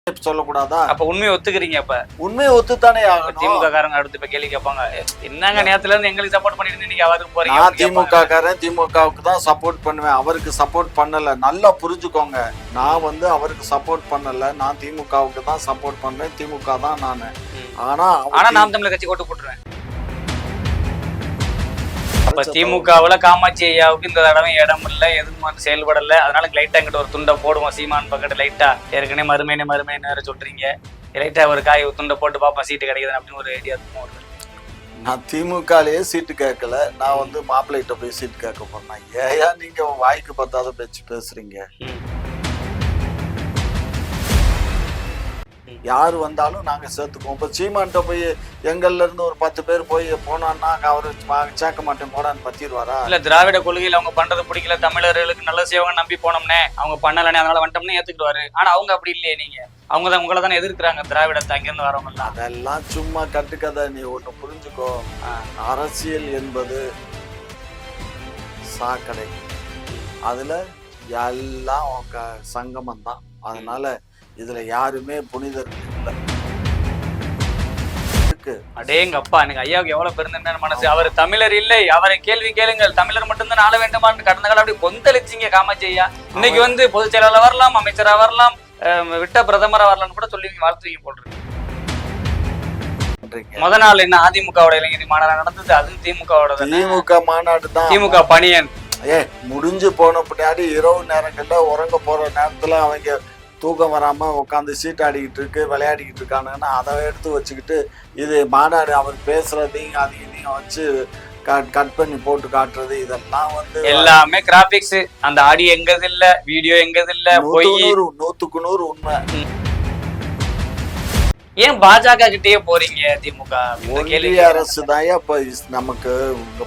சொல்லக்கூடாதா? அப்ப உண்மையை ஒத்துக்கிறீங்க? அப்ப உண்மையை ஒத்துத்தானே திமுக காரங்க அடுத்து இப்ப கேள்வி கேட்பாங்க, என்னங்க நேரத்துல இருந்து எங்களுக்கு சப்போர்ட் பண்ணிட்டு நீங்க அவருக்கு போறீங்க? நான் திமுக காரன், திமுகவுக்கு தான் சப்போர்ட் பண்ணுவேன், அவருக்கு சப்போர்ட் பண்ணல. நல்லா புரிஞ்சுக்கோங்க, நான் அவருக்கு சப்போர்ட் பண்ணல, நான் திமுகவுக்கு தான் சப்போர்ட் பண்றேன், திமுக தான் நானு. ஆனா நாம் தமிழர் கட்சி கொண்டு போட்டுருவேன். அப்ப திமுகவுல காமாட்சி ஐயாவுக்கு இந்த தடவை இடம் இல்ல, எதுவும் செயல்படல, அதனால லைட்டா இங்கிட்ட ஒரு துண்டை போடுவோம் சீமான் பக்கத்து லைட்டா. ஏற்கனவே மறுமைன்னு வேற சொல்றீங்க, லைட்டா ஒரு காய் துண்டை போட்டு பாப்பா சீட்டு கிடைக்குது அப்படின்னு ஒரு ஐடியா இருக்கும். நான் திமுகலயே சீட்டு கேட்கல, நான் மாப்பிள்ளைகிட்ட போய் சீட்டு கேட்க போறேன். ஏயா நீங்க வாய்க்கு பத்தாத பேச்சு பேசுறீங்க? யாரு வந்தாலும் நாங்க சேர்த்துக்குவோம். இப்ப சீமான்ட்ட போய் எங்கள்ல இருந்து ஒரு 10 பேர் போய் போனான்னா அவரு சேர்க்க மாட்டேன் போடான்னு பத்திடுவாரா? இல்ல, திராவிட கொள்கையில அவங்க பண்றது பிடிக்கல, தமிழர்களுக்கு நல்ல செய்வாங்க நம்பி போனோம்னே, அவங்க பண்ணலனே, அதனால வந்துட்டோம்னே ஏத்துக்கிடுவாரு. ஆனா அவங்க அப்படி இல்லையே. நீங்க அவங்க தான் உங்களை தானே எதிர்க்கிறாங்க, திராவிடத்தை அங்கிருந்து வரவங்க எல்லாம். அதெல்லாம் சும்மா கட்டுக்கதை. நீ ஒண்ணு புரிஞ்சுக்கோ, அரசியல் என்பது சாக்கடை, அதுல எல்லாம் சங்கமம் தான். அதனால இதுல யாருமே புனிதர்கள் இல்லை. அடேங்க அப்பா, எனக்கு ஐயாவுக்கு எவ்வளவு பெருந்தன்மையான மனசு. அவர் தமிழர் இல்லை, அவரை கேள்வி கேளுங்கள், தமிழர் மட்டும்தான் ஆள வேண்டுமான்னு கடந்த காலம் அப்படி கொந்தளிச்சிங்க காமாட்சி ஐயா. இன்னைக்கு பொதுச் செயலாளர் வரலாம், அமைச்சரா வரலாம், விட்ட பிரதமரா வரலாம்னு கூட சொல்லி வாழ்த்துவீங்க போட்டிருக்கு. முத நாள் என்ன அதிமுகவோட இளைஞர் மாநாடு நடந்தது, அது திமுக மாநாடு தான். திமுக பணியன் முடிஞ்சு போன பின்னாடி இரவு நேரங்கள்ல உறங்க போற நேரத்துல அவங்க தூக்கம் வராம உட்காந்து சீட்டாடிக்கிட்டு இருக்கு, விளையாடிக்கிட்டு இருக்கானுங்கன்னா அதை எடுத்து வச்சுக்கிட்டு இது மாநாடு அவர் பேசுறதையும் அதையும் வச்சு கட் பண்ணி போட்டு காட்டுறது, இதெல்லாம் எல்லாமே கிராபிக்ஸ். அந்த ஆடியோ எங்கது இல்ல, வீடியோ எங்கது இல்ல, 100க்கு 100 உண்மை. ஏன் பாஜக கிட்டே போறீங்க? திமுக ஒன்றிய அரசு தான் இப்ப நமக்கு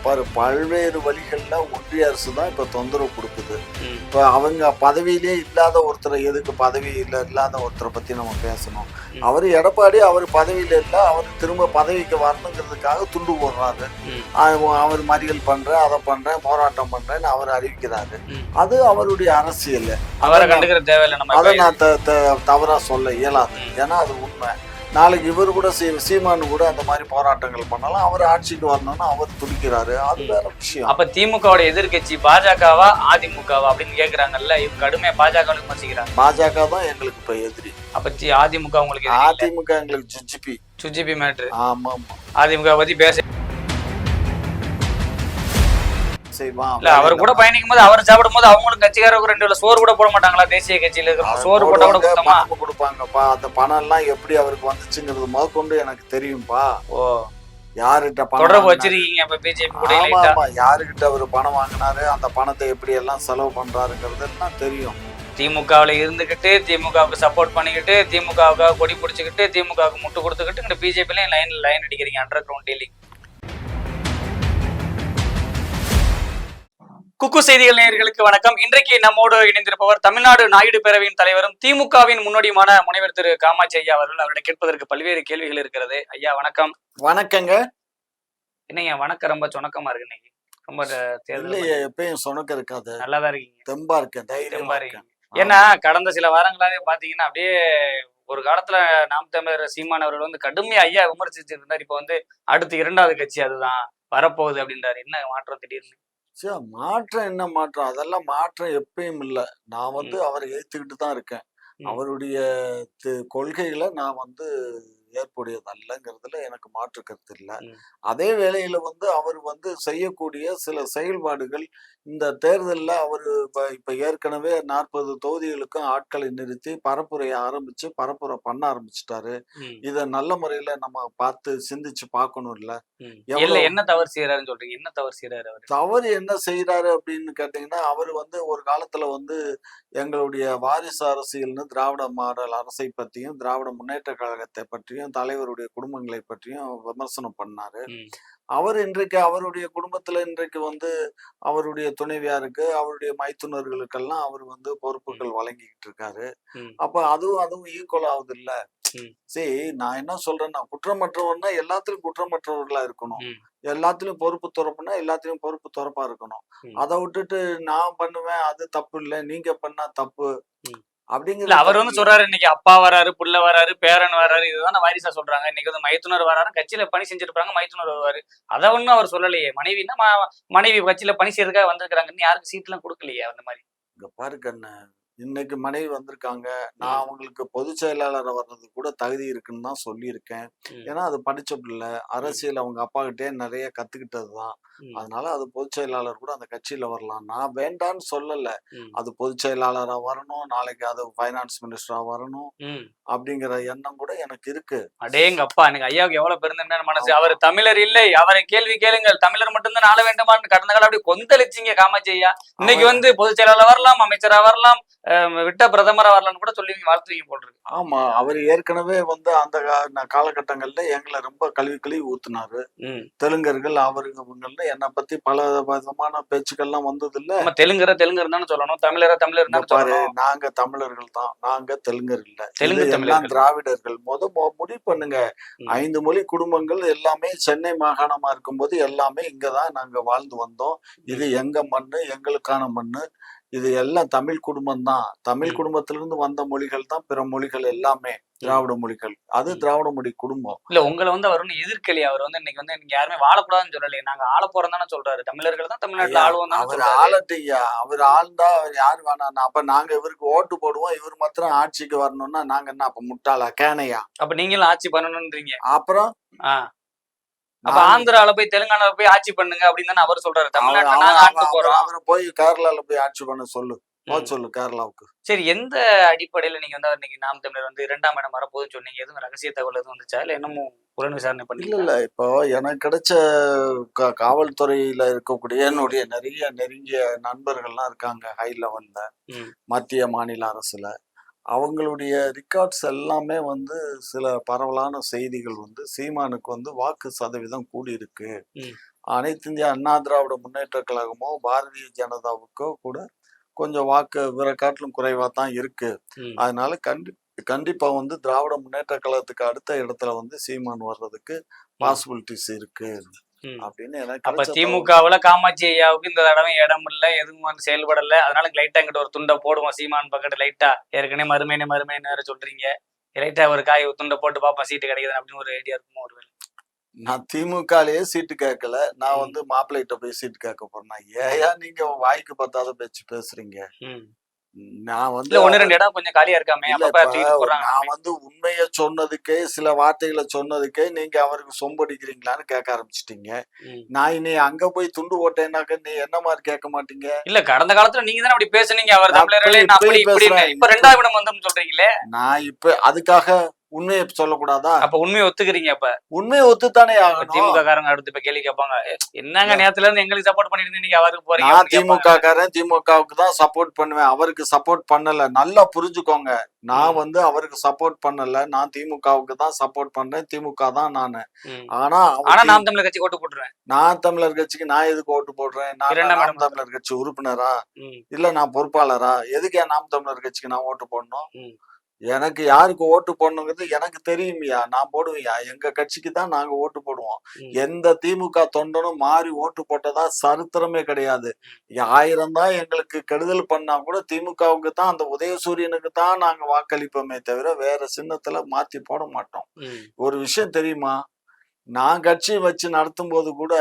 பாரு பல்வேறு வழிகள்ல ஒன்றிய அரசு தான் இப்ப தொந்தரவு கொடுக்குது. இப்ப அவங்க பதவியிலே இல்லாத ஒருத்தரை எதுக்கு பதவி இல்லாத ஒருத்தரை பத்தி நம்ம பேசணும்? அவரு எடப்பாடி அவர் பதவியில இல்ல, அவர் திரும்ப பதவிக்கு வரணுங்கிறதுக்காக துண்டு போடுறாரு. அவர் மறியல் பண்றேன், அதை பண்றேன், போராட்டம் பண்றேன்னு அவர் அறிவிக்கிறாரு. அது அவருடைய அரசியல், அவரை கண்டுக்கிற தேவையில்லை. அதை நான் தவறா சொல்ல இயலாது, ஏன்னா அது உண்மை. நாளைக்கு இவர் கூட சீமானு கூட அந்த மாதிரி போராட்டங்கள் பண்ணலாம், அவர் ஆட்சிக்கு வரணும்னு அவர் துடிக்கிறாரு, அது வேற விஷயம். அப்ப திமுகவோட எதிர்கட்சி பாஜகவா அதிமுகவா அப்படின்னு கேக்குறாங்கல்ல, இவங்க கடுமையா பாஜக விமர்சிக்கிறாங்க. பாஜக தான் எங்களுக்கு இப்ப எதிரி. அப்ப அதிமுக உங்களுக்கு? அதிமுக எங்களுக்கு சுஜிபி மேட்ரு. ஆமா ஆமா, அதிமுக பத்தி பேச இல்ல, அவர் கூட பயணிக்கும் போது அவர் சாப்பிடும் போது அவங்களுக்கு கட்சிக்காரருக்கு 2 சோறு கூட போட மாட்டாங்களா? தேசிய கட்சியில சோறு போட்டா கூட கொடுப்பாங்கப்பா. அந்த பணம் எல்லாம் எப்படி அவருக்கு வந்துச்சுங்கிறது முதற்கொண்டு எனக்கு தெரியும்பா. ஓ, யாருகிட்ட தொடர்பு வச்சிருக்கீங்க அப்ப பிஜேபி கூட? யாருகிட்ட அவர் பணம் வாங்கினாரு, அந்த பணத்தை எப்படி எல்லாம் செலவு பண்றாருங்கிறது எல்லாம் தெரியும். திமுகவுல இருந்துகிட்டு திமுகவுக்கு சப்போர்ட் பண்ணிக்கிட்டு திமுகவுக்காக கொடி பிடிச்சிக்கிட்டு திமுகவுக்கு முட்டு கொடுத்துக்கிட்டு இந்த பிஜேபிலையும் லைன் அடிக்கிறீங்க. Underground dealing. குக்கு செய்திகள் நேயர்களுக்கு வணக்கம். இன்றைக்கு நம்மோடு இணைந்திருப்பவர் தமிழ்நாடு நாயுடு பேரவையின் தலைவரும் திமுகவின் முன்னோடியுமான முனைவர் திரு காமாட்சி ஐயா அவர்கள். அவருடைய கேட்பதற்கு பல்வேறு கேள்விகள் இருக்கிறது. ஐயா வணக்கம். வணக்கங்க. என்னங்க வணக்கம், ரொம்ப சொணக்கமா இருக்கு இன்னைக்கு. ரொம்ப எப்பயும் சொணக்கம் இருக்காது, நல்லாதான் இருக்கீங்க, தெம்பா இருக்கேன், தைரியமா இருக்கேன். ஏன்னா கடந்த சில வாரங்களாவே பாத்தீங்கன்னா அப்படியே ஒரு காலத்துல நாம் தமிழர் சீமான் அவர்கள் கடுமையா ஐயா விமர்சிச்சுட்டு இருந்தார். இப்ப அடுத்து 2வது கட்சி அதுதான் வரப்போகுது அப்படின்றாரு. என்ன மாற்றம் திடீர்னு? மாற்றம் என்ன மாற்றம்? அதெல்லாம் மாற்றம் எப்பயும் இல்லை. நான் அவரை ஏத்துக்கிட்டு தான் இருக்கேன். அவருடைய கொள்கைகளை நான் ஏற்புடையதல்லங்கிறதுல எனக்கு மாற்று கருத்து இல்லை. அதே வேளையில அவர் செய்யக்கூடிய சில செயல்பாடுகள் இந்த தேர்தலில் அவர் இப்ப ஏற்கனவே 40 தொகுதிகளுக்கும் ஆட்களை நிறுத்தி பரப்புரையை ஆரம்பிச்சு பரப்புரை பண்ண ஆரம்பிச்சுட்டாரு. இத நல்ல முறையில நம்ம பார்த்து சிந்திச்சு பார்க்கணும். இல்ல என்ன தவறு செய்யறாருன்னு சொல்றீங்க? என்ன தவறு செய்யறாரு? தவறு என்ன செய்யறாரு அப்படின்னு கேட்டீங்கன்னா, அவர் ஒரு காலத்துல எங்களுடைய வாரிசு அரசியல்னு திராவிட மாடல் அரசை பற்றியும் திராவிட முன்னேற்ற கழகத்தை பற்றியும் தலைவருடைய குடும்பங்களை பற்றியும் விமர்சனம் பண்ணாரு. அவர் இன்றைக்கு அவருடைய குடும்பத்துல இன்றைக்கு அவருடைய துணைவியாருக்கு அவருடைய மைத்துனர்களுக்கெல்லாம் அவர் பொறுப்புகள் வழங்கிக்கிட்டு இருக்காரு. அப்ப அதுவும் ஈக்குவல் ஆகுது இல்ல. சரி, நான் என்ன சொல்றேன்னா, குற்றமற்றவர்னா எல்லாத்திலும் குற்றமற்றவர்களா இருக்கணும், எல்லாத்துலயும் பொறுப்பு துறப்புனா எல்லாத்துலயும் பொறுப்பு துறப்பா இருக்கணும். அதை விட்டுட்டு நான் பண்ணுவேன் அது தப்பு இல்லை, நீங்க பண்ணா தப்பு, இல்ல அப்படிங்கிறது அவர் வந்து தப்பு. சொல்றாரு, இன்னைக்கு அப்பா வராரு, புள்ள வராரு, பேரன் வராரு, இதுதானே வாரிசா சொல்றாங்க. இன்னைக்கு வந்து மைத்துனர் வராரு, கட்சியில பணி செஞ்சிருப்பாங்க, மைத்துனர் வருவாரு. அத ஒண்ணும் அவர் சொல்லலையே. மனைவின்னா மனைவி கட்சியில பணி செய்யறதுக்காக வந்திருக்காங்கன்னு யாருக்கும் சீட்லாம் குடுக்கலையே அந்த மாரி. இங்க பாரு கண்ணு, இன்னைக்கு மனைவி வந்திருக்காங்க. நான் ம், அவங்களுக்கு பொதுச் செயலாளரா வர்றதுக்கு கூட தகுதி இருக்குன்னு தான் சொல்லியிருக்கேன். ம், ஏன்னா அது படிச்ச பிள்ளை. ம், அரசியல் அவங்க அப்பாகிட்டயே நெறைய கத்துக்கிட்டது தான். ம், அதனால அது பொதுச் செயலாளர் கூட அந்த கட்சியில வரலாம். நான் வேண்டான்னு சொல்லல. ம், அது பொதுச் செயலாளரா வரணும். நாளைக்கு அது ஃபைனான்ஸ் மினிஸ்டரா வரணும். ம். அப்படிங்கிற எண்ணம் கூட எனக்கு இருக்கு. அடேங்கப்பா! எனக்கு ஐயாவுக்கு எவ்வளவு பெருந்தன்மையான மனசு. ஆமா. அவரு தமிழர் இல்லை. அவரை கேள்வி கேளுங்கள். தமிழர் மட்டும் தான் ஆள வேண்டுமான்னு கடந்த காலம் அப்படியே கொந்தளிச்சீங்க காமாட்சி ஐயா. இன்னைக்கு அவர் வந்து பொதுச் செயலாளர் வரலாம், அமைச்சரா வரலாம், விட்டா பிரதமரா வரலாம்னு கூட சொல்லுவீங்க, வாழ்த்துவீங்க போல இருக்கு. ஆமா. அவரு ஏற்கனவே வந்து அந்த காலகட்டங்கள்ல எங்கள ரொம்ப கழுவி ஊத்துனாரு. ம். தெலுங்கர்கள் அவருங்க இவங்கன்னு என்னை பத்தி பல விதமான பேச்சுக்கள்லாம் வந்ததில்ல. நம்ம தெலுங்கர் தானே சொல்லணும். தமிழர் இங்க தானே பாரு, சொல்லணும். நாங்க தமிழர்கள் தான். நாங்க தெலுங்கர் இல்ல. இது தெலுங்கு எல்லாம் தமிழர்கள். திராவிடர்கள். முடிவு பண்ணுங்க. ம். 5 மொழி குடும்பங்கள் எல்லாமே சென்னை மாகாணமா இருக்கும்போது எல்லாமே இங்க தான் நாங்க வாழ்ந்து வந்தோம். இது ம். எங்க மண்ணு, எங்களுக்கான மண்ணு. இது எல்லாம் தமிழ் குடும்பம் தான். தமிழ் ம். குடும்பத்திலிருந்து வந்த மொழிகள் தான் பிற மொழிகள் எல்லாமே. ம். திராவிட மொழிகள். அது ம். திராவிட மொழி குடும்பம். இல்ல உங்கள வந்து அவர் ஒண்ணும் எதிர்க்கலையே. அவர் வந்து இன்னைக்கு வந்து நீங்க யாருமே வாழக்கூடாதுன்னு சொல்லலையே. நாங்க ஆளப் போறோம் தானே சொல்றாரு. தமிழர்கள் தான் தமிழ்நாட்டுல ஐயா, ஆளுவோம் தானே அவர் சொல்றாரு. ஆளட்டுய்யா. அவர் ஆள்ந்தா அவர் யார் வேணாம். அப்ப நாங்க இவருக்கு ஓட்டு போடுவோம். இவர் மாத்திரம் ஆட்சிக்கு வரணும்னா நாங்க என்ன அப்ப முட்டாளா? கேனையா? அப்ப நீங்களும் ஆட்சி பண்ணணும்ன்றீங்க. அப்புறம் ஆ. அப்ப நாங்க ஆந்திரால போய் தெலுங்கானால போய் ஆட்சி பண்ணுங்க அப்படின்னு தானே அவர் சொல்றாரு. அவ தமிழ்நாட்டுல அவ நாங்க அவ ஆண்டு அவர போறோம். அவர போய் கேரளால போய் ஆட்சி பண்ண சொல்லு. ம். சொல்லு கேரளாவுக்கு. சரி எந்த அடிப்படையில நீங்க வந்து இன்னைக்கு நாம் தமிழர் வந்து 2ஆம் இடம் வரப்போகுதுன்னு சொன்னீங்க? எதுவும் ரகசிய தகவல் எதுவும் வந்துச்சா? இல்ல இன்னமும் புலன் விசாரணை பண்ணீங்களா? இல்ல. இப்போ எனக்கு கிடைச்ச காவல்துறையில இருக்கக்கூடிய என்னுடைய நெருங்கிய நண்பர்கள்லாம் இருக்காங்க ஹை லெவல்ல. ம். மத்திய, மாநில அரசுல. அவங்களுடைய ரெக்கார்ட்ஸ் எல்லாமே வந்து சில பரவலான செய்திகள் வந்து சீமானுக்கு வந்து வாக்கு சதவீதம் கூடியிருக்கு. ம். அனைத்து இந்திய அண்ணா திராவிட முன்னேற்ற கழகமோ, பாரதிய ஜனதாவுக்கோ கூட கொஞ்சம் வாக்கு இவரை காட்டிலும் குறைவா தான் இருக்கு. ம். அதனால கண்டிப்பா வந்து திராவிட முன்னேற்ற கழகத்துக்கு அடுத்த இடத்துல வந்து சீமான் வர்றதுக்கு ம். பாசிபிலிட்டிஸ் இருக்கு ம். அப்படின்னு எனக்கு அப்ப கிடைச்ச தகவல். திமுகவுல காமாட்சி ஐயாவுக்கு இந்த தடவை இடம் இல்ல, எதுவும் வந்து செயல்படல. அதனால லைட்டா இங்கிட்ட ஒரு துண்ட போடுவோம் சீமான் பக்கத்து லைட்டா. ஏற்கனவே மருமைன்னு வேற சொல்றீங்க. லைட்டா ஒரு துண்ட போட்டு பார்ப்போம் சீட்டு கிடைக்குது அப்படின்னு ஒரு ஐடியா இருக்குமோ ஒருவேளை. நான் திமுகலயே சீட்டு கேட்கல. நான் ம். வந்து மாப்பிள்ளைகிட்ட போய் சீட்டு கேட்க போறேன். ஏயா நீங்க வாய்க்கு பத்தாத பேச்சு பேசுறீங்க? ம். நான் வந்து இல்ல 1, 2 இடம் கொஞ்சம் காலியா இருக்காமே. இல்ல அப்பப்ப இப்ப தூக்கிட்டு போடுறாங்களாமே. நான் வந்து உண்மைய சொன்னதுக்கே, சில வார்த்தைகள சொன்னதுக்கே நீங்க அவருக்கு சொம்படிக்கிறீங்களான்னு கேட்க ஆரம்பிச்சுட்டீங்க. ம். நான் இனி அங்க போய் துண்டு போட்டேன்னாக்க நீ என்ன மாரி கேட்க மாட்டீங்க? இல்ல கடந்த காலத்துல நீங்க தானே அப்படி பேசுனீங்க. அவர் நான் தமிழர்களே இப்பயும் அப்படி இப்படின்னு. பேசுறேன். இப்ப 2ஆம் இடம் வந்தோம்னு சொல்றீங்களே. நான் இப்ப அதுக்காக உண்மைய சொல்லக்கூடாதா? அப்ப உண்மையை ஒத்துக்கிறீங்க அப்ப. உண்மைய ஒத்துத்தானே ஆகணும். திமுக காரங்க அடுத்து இப்ப கேள்வி கேட்பாங்க. என்னங்க இல்ல, நேத்துல இருந்து எங்களுக்கு சப்போர்ட் பண்ணிட்டு இருந்தீங்க, இன்னைக்கு அவருக்கு போறீங்க நான் அப்படின்னு திமுக கேட்பாங்க. காரன். திமுகவுக்கு தான் சப்போர்ட் பண்ணுவேன். அவருக்கு சப்போர்ட் பண்ணல. நல்லா புரிஞ்சுக்கோங்க. நான் ம். வந்து அவருக்கு சப்போர்ட் பண்ணல. நான் திமுகவுக்கு தான் சப்போர்ட் பண்றேன். திமுக தான் நானு. ம். ஆனா ஆனா நாம் தமிழர் கட்சி ஓட்டு போட்டுருவேன். நான் தமிழர் கட்சிக்கு நான் எதுக்கு ஓட்டு போடுறேன்? நான் 2ஆம் நாம் இடம் தமிழர் கட்சி உறுப்பினரா? ம். இல்ல நான் பொறுப்பாளரா? எதுக்கு என் நாம் தமிழர் கட்சிக்கு நான் ஓட்டு போடணும்? ம். எனக்கு யாருக்கு ஓட்டு போடணுங்கிறது எனக்கு தெரியும்யா. நான் போடுவேன்யா. எங்க கட்சிக்கு தான் நாங்க ஓட்டு போடுவோம். ம். எந்த திமுக தொண்டனும் மாறி ஓட்டு போட்டதா சரித்திரமே கிடையாது. 1000 தான் எங்களுக்கு கெடுதல் பண்ணா கூட திமுகவுக்கு தான், அந்த உதயசூரியனுக்கு தான் நாங்க வாக்களிப்போமே தவிர வேற சின்னத்துல மாத்தி போட மாட்டோம். ம். ஒரு விஷயம் தெரியுமா? நான் கட்சி வச்சு நடத்தும்போது கூட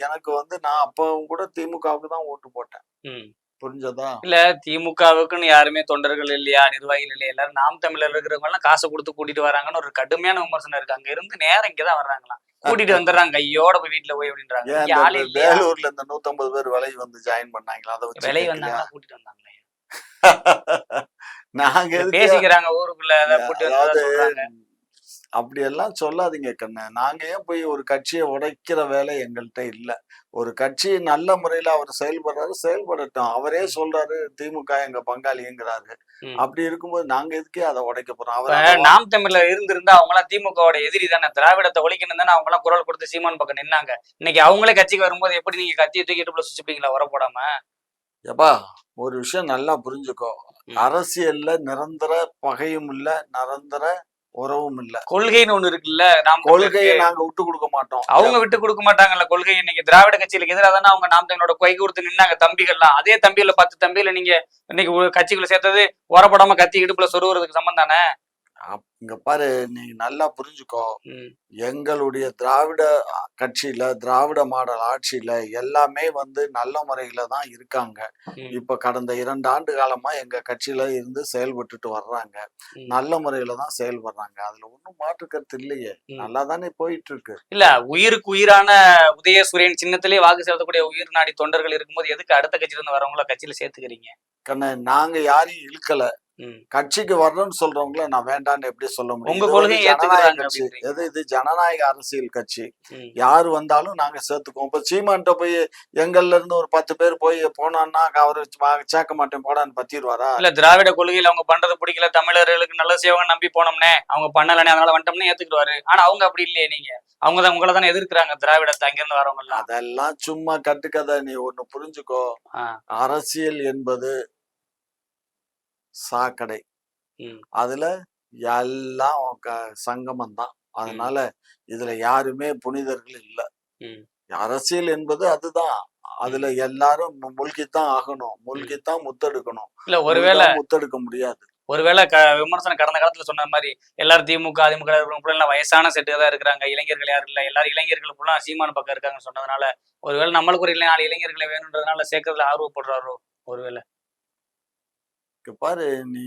எனக்கு வந்து நான் அப்பவும் கூட திமுகவுக்கு தான் ஓட்டு போட்டேன். ம். புரிஞ்சதா? இல்ல திமுகவுக்குன்னு யாருமே தொண்டர்கள் இல்லையா, நிர்வாகிகள் இல்லையா, எல்லாரும் நாம் தமிழர் இருக்கிறவங்க எல்லாம் காசை கொடுத்து கூட்டிட்டு வராங்கன்னு ஒரு கடுமையான விமர்சனம் இருக்கு. அங்க இருந்து நேரம் இங்கதான் வர்றாங்களாம். கூட்டிட்டு வந்துடுறாங்க கையோட போய் வீட்டுல போய் அப்படின்றாங்க. ஏன் இங்க இந்த ஆளே இல்லையா? வேலூர்ல இந்த 150 பேர் விலை வந்து ஜாயின் பண்ணாங்களா? அதை வச்சு விலை கேட்கலையா? வந்தாங்களா கூட்டிட்டு வந்தாங்களே. நாங்க இல்ல எதுக்கு? பேசிக்கிறாங்க ஊருக்குள்ள அதை கூட்டி வந்ததா அதாவது சொல்றாங்க. அப்படியெல்லாம் சொல்லாதீங்க கண்ணு. நாங்க ஏன் போய் ஒரு கட்சியை உடைக்கிற வேலை எங்கள்கிட்ட இல்ல. ஒரு கட்சி நல்ல முறையில அவர் செயல்படுறாரு, செயல்படட்டும். அவரே ம். சொல்றாரு திமுக எங்க பங்காளிங்கிறாரு. ம். அப்படி இருக்கும்போது நாங்க எதுக்கே அதை உடைக்க போறோம்? இப்ப அவர் அந்த நாம் தமிழர் இருந்திருந்தா அவங்க எல்லாம் திமுகவோட எதிரி தானே, திராவிடத்தை ஒழிக்கணும் தானே அவங்க எல்லாம் குரல் கொடுத்து சீமான் பக்கம் நின்னாங்க. இன்னைக்கு அவங்களே கட்சிக்கு வரும்போது எப்படி நீங்க கத்தியை தூக்கிட்டு சுச்சுப்பீங்களா வர போடாம? எப்பா ஒரு விஷயம் நல்லா புரிஞ்சுக்கோ. ம். அரசியல்ல நிரந்தர பகையும் இல்ல, நிரந்தர உறவும் இல்ல. கொள்கைன்னு ஒண்ணு இருக்குல்ல, நாம் கொள்கையை தமிழருக்கு. நாங்க விட்டு கொடுக்க மாட்டோம். அவங்க விட்டு கொடுக்க மாட்டாங்கல்ல கொள்கை. இன்னைக்கு திராவிட கட்சிகளுக்கு எதிராக தானே அவங்க நாம் தமிழரோட கை கொடுத்து நின்னாங்க தம்பிகள்லாம். அதே தம்பியில 10 தம்பியில நீங்க இன்னைக்கு ஒரு கட்சிக்குள்ள சேர்த்தது ஓரப்படாம கத்தி இடுப்புல சொருவுறதுக்கு சம்பந்தம் தானே. இங்க பாரு, நீ நல்லா புரிஞ்சுக்கோ. ம், எங்களுடைய திராவிட கட்சியில, திராவிட மாடல் ஆட்சியில எல்லாமே வந்து நல்ல முறையில தான் இருக்காங்க. ம், இப்ப கடந்த 2 ஆண்டு காலமா எங்க கட்சியில இருந்து செயல்பட்டுட்டு வர்றாங்க. ம். நல்ல முறையில தான் செயல்படுறாங்க. அதுல ஒண்ணும் மாற்று கருத்து இல்லையே. ம். நல்லா தானே போயிட்டு இருக்கு. இல்ல, உயிருக்கு உயிரான உதயசூரியன் சின்னத்திலே வாக்கு செலுத்தக்கூடிய உயிர் நாடி தொண்டர்கள் இருக்கும்போது எதுக்கு அடுத்த கட்சியில இருந்து வரவங்கள கட்சியில சேர்த்துக்கிறீங்க? கண்ணு, நாங்க யாரையும் இழுக்கல. ம். கட்சிக்கு வரணும்னு சொல்றவங்கள நான் வேண்டான்னு எப்படி சொல்ல முடியும்? உங்க இது வந்து கொள்கையை ஜனநாயக ஏத்துக்கிறாங்க கட்சி. அப்படின்றீங்க. இது ஜனநாயக அரசியல் கட்சி. ம். யாரு வந்தாலும் நாங்க சேர்த்துக்குவோம். இப்ப சீமான்ட்ட போய் எங்கள்ல இருந்து ஒரு 10 பேர் போய் போனான்னா அவரு சேர்க்க மாட்டேன் போடான்னு பத்திடுவாரா? இல்ல, திராவிட கொள்கையில அவங்க பண்றது பிடிக்கல, தமிழர்களுக்கு நல்ல செய்வாங்க நம்பி போனோம்னே, அவங்க பண்ணலனே அதனால வந்துட்டோம்னே ஏத்துக்குவாரு. ஆனா அவங்க அப்படி இல்லையே. நீங்க அவங்க தான் உங்களை தானே எதிர்க்கிறாங்க, திராவிடத்தை அங்கிருந்து வரவங்க எல்லாம். அதெல்லாம் சும்மா கட்டுக்கதை. நீ ஒண்ணு புரிஞ்சுக்கோ. ஆ. அரசியல் என்பது சாக்கடை. ம். அதுல எல்லாம் சங்கமம் தான். அதனால இதுல யாருமே புனிதர்கள் இல்ல. ம். அரசியல் என்பது அதுதான். அதுல எல்லாரும் மூழ்கித்தான் ஆகணும். மூழ்கித்தான் முத்தெடுக்கணும். இல்ல, ஒருவேளை முத்தெடுக்க முடியாது. ஒருவேளை விமர்சனம் கடந்த காலத்துல சொன்ன மாதிரி எல்லாரும் திமுக அதிமுக எல்லாம் வயசான செட்டு தான் இருக்கிறாங்க, இளைஞர்கள் யாரும் இல்ல, எல்லாரும் இளைஞர்கள் ஃபுல்லா சீமான் பக்கம் இருக்காங்கன்னு சொன்னதுனால ஒருவேளை நம்மளுக்கு ஒரு 4 இளைஞர்களை வேணுன்றதுனால சேர்க்கறதுல ஆர்வப்படுறாரோ ஒருவேளை. இங்க பாரு நீ.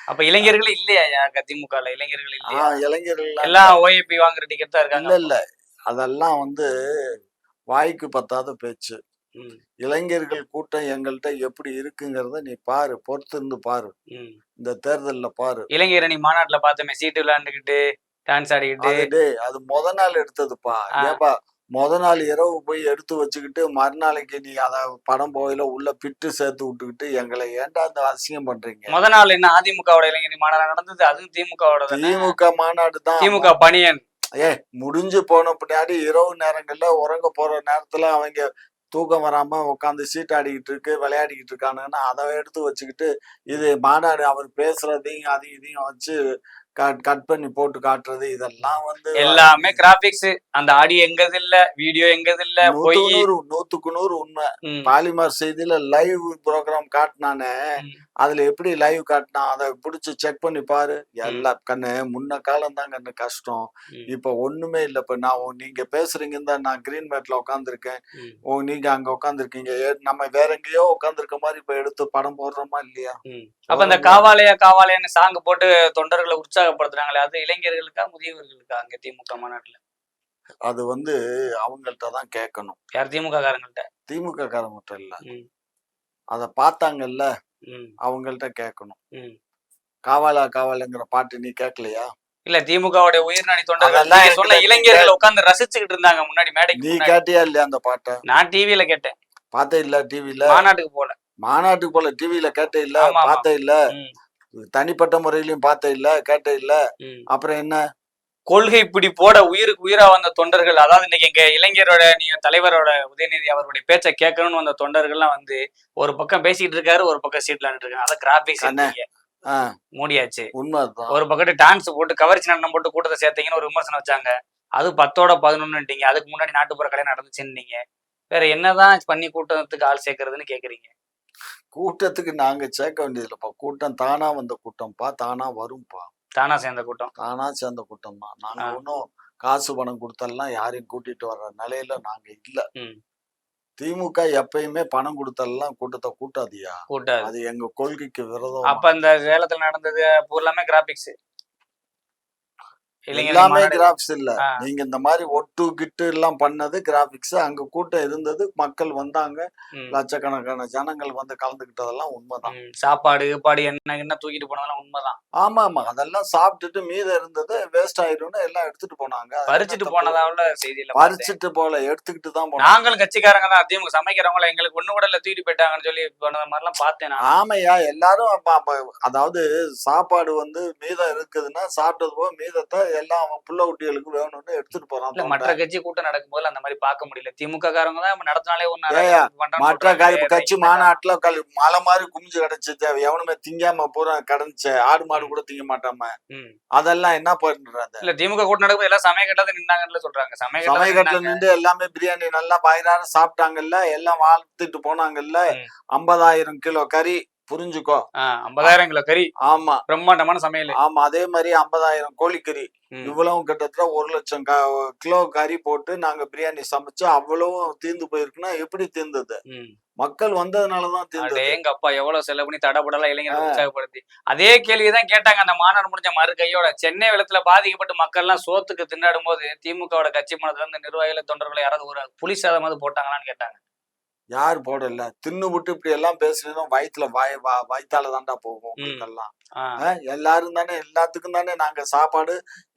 அப்ப இளைஞர்கள் இல்லையா திமுகல? இளைஞர்கள் இல்லையா? இளைஞர்கள் எல்லாம் ஓஏபி வாங்குற டிக்கெட் தான் இருக்காங்க. இல்ல. அதெல்லாம் வந்து வாய்க்கு பத்தாத பேச்சு. ம், இளைஞர்கள் கூட்டம் எங்கள்கிட்ட எப்படி இருக்குங்கிறத நீ பாரு, பொறுத்து இருந்து பாரு. ம். இந்த தேர்தல்ல பாரு. இளைஞர் அணி மாநாட்டுல பார்த்தோமே, சீட்டு விளையாண்டுக்கிட்டு டான்ஸ் ஆடிக்கிட்டு. அது முத நாள் எடுத்ததுப்பா. ஏப்பா, முத நாள் இரவு போய் எடுத்து வச்சுக்கிட்டு மறுநாளைக்கு நீ அத படம் போயில உள்ள பிட்டு சேர்த்து விட்டுக்கிட்டு எங்களை ஏன்டா இந்த அசிங்கம் பண்றீங்க? முத நாள் என்ன அதிமுகவோட இளைஞர் மாநாடு நடந்தது? அதுவும் திமுகவோட தானே. திமுக மாநாடு தான். திமுக பணியன். முடிஞ்சு போன பின்னாடி இரவு நேரங்கள்ல உறங்க போற நேரத்துல அவங்க தூக்கம் வராம உட்காந்து சீட்டாடிக்கிட்டு இருக்கு, விளையாடிக்கிட்டு இருக்கானுங்கன்னா அதை எடுத்து வச்சுக்கிட்டு இது மாநாடு அவர் பேசுறதையும் அதையும் இதையும் வச்சு கட் பண்ணி போட்டு காட்டுறது, இதெல்லாம் வந்து எல்லாமே கிராபிக்ஸ். அந்த ஆடியோ எங்கது இல்ல, வீடியோ எங்கது இல்ல. 100க்கு 100 உண்மை. பாலிமர் செய்தியில லைவ் ப்ரோக்ராம் காட்டினானே, அதுல எப்படி லைவ் காட்டினா அதை பிடிச்சி செக் பண்ணி பாரு. எல்லா கண்ணு முன்ன காலம் தான் கண்ணு கஷ்டம். இப்ப ஒண்ணுமே இல்ல. இப்ப நீங்க பேசுறீங்க, நான் கிரீன் மேட்ல உட்காந்துருக்கேன், நீங்க அங்க உட்காந்துருக்கீங்க. நம்ம வேற எங்கேயோ உட்காந்துருக்க மாதிரி இப்ப எடுத்து படம் போடுறோமா இல்லையா? அப்ப இந்த காவாலயான்னு சாங் போட்டு தொண்டர்களை உற்சாகப்படுத்துறாங்களே, அது இளைஞர்களுக்கா முதியவர்களுக்கா அங்க திமுக மாநாட்டுல? அது வந்து அவங்கள்ட்ட தான் கேட்கணும். யார்? திமுக காரங்கள்ட்ட. திமுக காரங்கிட்ட இல்ல. அத பார்த்தாங்கல்ல, அவங்கள்ட்ட கேட்கணும். காவாலங்கிற பாட்டு நீ கேட்கலையா? இல்ல, திமுகவுடைய உயிர்நாடி தொண்டர்கள் சொன்ன இளைஞர்கள் உட்கார்ந்து ரசிச்சுக்கிட்டு இருந்தாங்க முன்னாடி மேடைக்கு. நீ கேட்டியா இல்லையா அந்த பாட்டை? நான் டிவில கேட்டேன். பார்த்தே இல்ல? டிவில மாநாட்டுக்கு போல. டிவில கேட்டே இல்ல? பார்த்தே இல்ல? தனிப்பட்ட முறையிலும் பார்த்தே இல்ல, கேட்டே இல்ல? அப்புறம் என்ன? கொள்கை பிடிப்போட உயிருக்கு உயிரா வந்த தொண்டர்கள், அதாவது இன்னைக்கு எங்க இளைஞரோட நீங்க தலைவரோட உதயநிதி அவருடைய பேச்சை கேட்கணும்னு வந்த தொண்டர்கள்லாம் வந்து ஒரு பக்கம் பேசிட்டு இருக்காரு, ஒரு பக்கம் சீட்ல இருக்காங்க. அத கிராபிக்ஸ் மூடியாச்சு. உண்மைதான். ஒரு பக்கத்து டான்ஸ் போட்டு கவர்ச்சி நடனம் போட்டு கூட்டத்தை சேர்த்தீங்கன்னு ஒரு விமர்சனம் வச்சாங்க. அது 10ஓட 11ட்டீங்க. அதுக்கு முன்னாடி நாட்டுப்புற கலை நடந்துச்சுன்னீங்க. வேற என்னதான் பண்ணி கூட்டத்துக்கு ஆள் சேர்க்கறதுன்னு கேக்குறீங்க? கூட்டத்துக்கு நாங்க சேர்க்க வேண்டியதுலப்பா. கூட்டம் தானா வந்த கூட்டம்ப்பா, தானா வரும்பா. தானா சேர்ந்த கூட்டம். தானா சேர்ந்த கூட்டம் தான். நாங்க ஒன்னும் காசு பணம் கொடுத்தெல்லாம் யாரையும் கூட்டிட்டு வர்ற நிலையில நாங்க இல்ல. திமுக எப்பயுமே பணம் கொடுத்தெல்லாம் கூட்டத்தை கூட்டாதியா? கூட்டாது. அது எங்க கொள்கைக்கு விரோதம். அப்ப இந்த சேலத்துல நடந்தது பூராமே கிராபிக்ஸ். எல்லாமே கிராபிக்ஸ் இல்ல. நீங்க இந்த மாதிரி ஒட்டு கிட்டு எல்லாம் பண்ணது கிராபிக்ஸ். அங்க கூட்டம் இருந்தது, மக்கள் வந்தாங்க, லட்சக்கணக்கான ஜனங்கள் வந்து கலந்துகிட்டதெல்லாம் உண்மைதான். சாப்பாடு என்ன தூக்கிட்டு போனதெல்லாம் உண்மைதான். ஆமா ஆமா, அதெல்லாம் சாப்பிட்டுட்டு மீதம் இருந்தது வேஸ்ட் ஆயிடும்னு எல்லாம் எடுத்துட்டு போனாங்க. பறிச்சுட்டு போனதால செய்தியில பறிச்சுட்டு போல, எடுத்துக்கிட்டு தான் போனாங்க. நாங்களும் கட்சிக்காரங்க தான், அதிமுக சமைக்கிறவங்கள எங்களுக்கு ஒண்ணு கூட இல்ல, தூக்கிட்டு போயிட்டாங்கன்னு சொல்லி போனது மாதிரிலாம் பார்த்தேன். ஆமையா, எல்லாரும் அதாவது சாப்பாடு வந்து மீதம் இருக்குதுன்னா சாப்பிட்டது போக மீதத்தை எல்லாம் அவன் புள்ள குட்டிகளுக்கு வேணும்னு எடுத்துட்டு போறான். இல்ல மற்ற கட்சி கூட்டம் நடக்கும்போது அந்த மாதிரி பார்க்க முடியல. திமுக காரங்க தான் நடத்தினாலே ஏயா பண்றான்னு மற்ற சொல்றாங்களே. கட்சி மாநாட்டுல மலை மாதிரி குமிஞ்சு கிடச்சிச்சு, எவனுமே திங்காம பூரா கிடந்துச்சு, ஆடு மாடு கூட திங்க மாட்டாம, அதெல்லாம் என்ன பண்றாங்க? இல்ல திமுக கூட்டம் நடக்கும்போது எல்லாம் சமயக்கட்டுல நின்னாங்கன்னு சொல்றாங்க. சமயக்கட்டுல நின்று எல்லாமே பிரியாணி நல்லா வயிறார சாப்பிட்டாங்கல்ல, எல்லாம் வாழ்த்துட்டு போனாங்கல்ல. 50,000 கிலோ கறி, புரிஞ்சுக்கோ. 50,000 கிலோ கறி. ஆமா, பிரம்மாண்டமான சமையல். ஆமா, அதே மாதிரி 50,000 கோழிக்கறி, இவ்வளவும் கிட்டத்தட்ட 1,00,000 கிலோ கறி போட்டு நாங்க பிரியாணி சமைச்சு அவ்வளவும் தீர்ந்து போயிருக்குன்னா எப்படி தீர்ந்தது? மக்கள் வந்ததுனாலதான் தீர்ந்தது. எங்க அப்பா எவ்வளவு செலவு பண்ணி தடபடலாம் இளைஞர்கள் உற்சாகப்படுத்தி அதே கேள்விதான் கேட்டாங்க அந்த மாநாடு முடிஞ்ச மறு கையோட. சென்னை வெள்ளத்துல பாதிக்கப்பட்டு மக்கள் எல்லாம் சோத்துக்கு திண்டாடும் போது திமுகவோட கட்சி மனத்துல இருந்து நிர்வாகிகள் தொண்டர்களை யாராவது ஒரு புலி சாதமாவது போட்டாங்களான்னு கேட்டாங்க. யார் போடல? தின்னு விட்டு இப்படி எல்லாம் பேசுறதும் வயிற்றுல வயிற்றால தாண்டா போகும் உங்களுக்கெல்லாம். எல்லாரும் தானே, எல்லாத்துக்கும் தானே நாங்க சாப்பாடு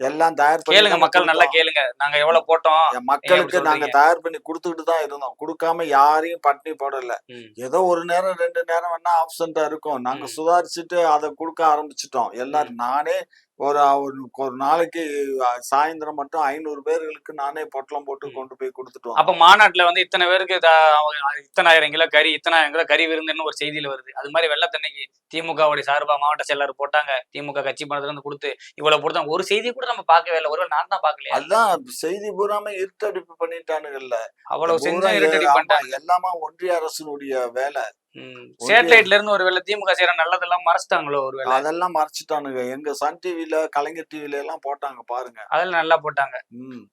எல்லாம் தயார் பண்ணி. கேளுங்க மக்கள், நல்லா கேளுங்க. நாங்க எவ்வளவு போட்டோம் மக்களுக்கு, நாங்க தயார் பண்ணி கொடுத்துக்கிட்டு தான் இருந்தோம். கொடுக்காம யாரையும் பட்டினி போடல. ஏதோ ஒரு நேரம் 2 நேரம் வேணா ஆப்சண்டா இருக்கும். நாங்க சுதாரிச்சுட்டு அதை கொடுக்க ஆரம்பிச்சிட்டோம் எல்லாரும். நானே ஒரு நாளைக்கு சாயந்தரம் மட்டும் 500 பேர்களுக்கு நானே பொட்டலம் போட்டு கொண்டு போய் கொடுத்துட்டோம். அப்ப மாநாட்டுல வந்து இத்தனை பேருக்கு இத்தனை ஆயிரம் கிலோ கறி, இத்தனை ஆயிரம் கிலோ கறி விருந்துன்னு ஒரு செய்தியில வருது. அது மாதிரி வெள்ளத்தன்னைக்கு திமுகவுடைய சார்பா மாவட்ட செயலர் போட்டாங்க, திமுக கட்சி பணத்துல இருந்து கொடுத்து இவ்வளவு போட்டு ஒரு செய்தி கூட நம்ம பார்க்கவே இல்லை. ஒருவேளை நான் தான் பார்க்கல. அதுதான் செய்தி பூராம இருட்டடிப்பு பண்ணிட்டானுங்கல்ல. அவ்வளவு செஞ்சா இருட்டடிப்பு பண்ணிட்டாங்க. எல்லாமா ஒன்றிய அரசினுடைய வேலை. சேட்டலைட்ல இருந்து ஒரு வேலை திமுக செய்யற நல்லதெல்லாம் மறைச்சிட்டாங்களோ? ஒரு வேலை அதெல்லாம் மறைச்சிட்டானுங்க. எங்க சன் டிவில, கலைஞர் டிவில எல்லாம் போட்டாங்க பாருங்க. அதெல்லாம் நல்லா போட்டாங்க.